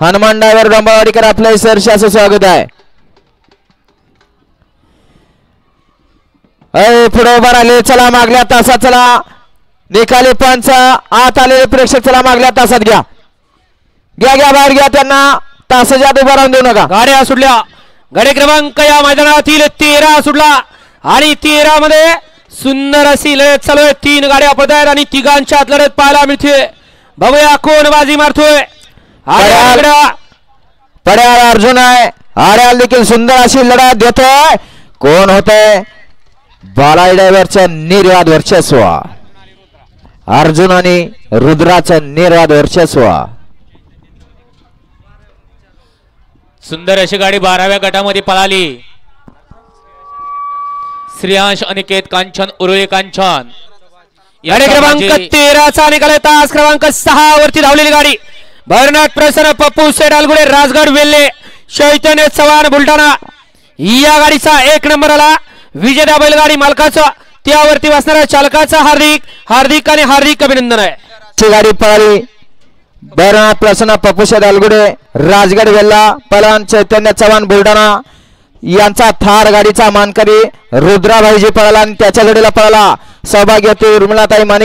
Hanuman driver डोंबावाडीकर आपलं सहर्षाचं स्वागत आहे. पुढे उभा राहिले. चला मागल्या तासात चला निकाली पंच आत आलेले प्रेक्षक चला मागल्या तासात घ्या घ्या घ्या बाहेर घ्या. त्यांना तासाच्या आत उभा राहून देऊ नका. गाड्या सुटल्या. गाडी क्रमांक या मैदानातील 13 सुटला आणि 13 मध्ये सुंदर अशी लढत चालू आहे. 3 गाड्या पडत आहेत आणि तिघांच्या आत लढत पाहायला मिळते. बघूया कोण बाजी मारतोय. पड्याळ अर्जुन आहे. आड्याल देखील सुंदर अशी लढत देतोय. कोण होतंय? बालाजी ड्रायव्हरचं निर्वाद वर्चस्व. अर्जुन आणि रुद्राचं निर्वाद वर्चस्व. सुंदर अशी गाडी 12व्या गटामध्ये पळाली. श्रेयांश अनिकेत कांचन उरुळे कांचन. गाडी क्रमांक 13चा निकाल तास क्रमांक 6 वरती धावलेली गाडी. भरनाथ प्रसन्न पप्पू सेठ अलगुडे राजगड वेल्हे चैतन्य चव्हाण बुलढाणा या गाडीचा 1 नंबर आला. विजेता बैलगाडी मालकाचा त्यावरती बसणाऱ्या चालकाचा हार्दिक अभिनंदन आहे. ती गाडी पळाली. भरनाथ प्रसन्न पप्पू सेठ अलगुडे राजगड वेल्हा पलान चैतन्य चव्हाण बुलढाणा यांचा थार गाडीचा मानकरी रुद्राभाईजी पळाला आणि त्याच्या जोडीला पळाला सौभाग्यवती उर्मिलाताई माने.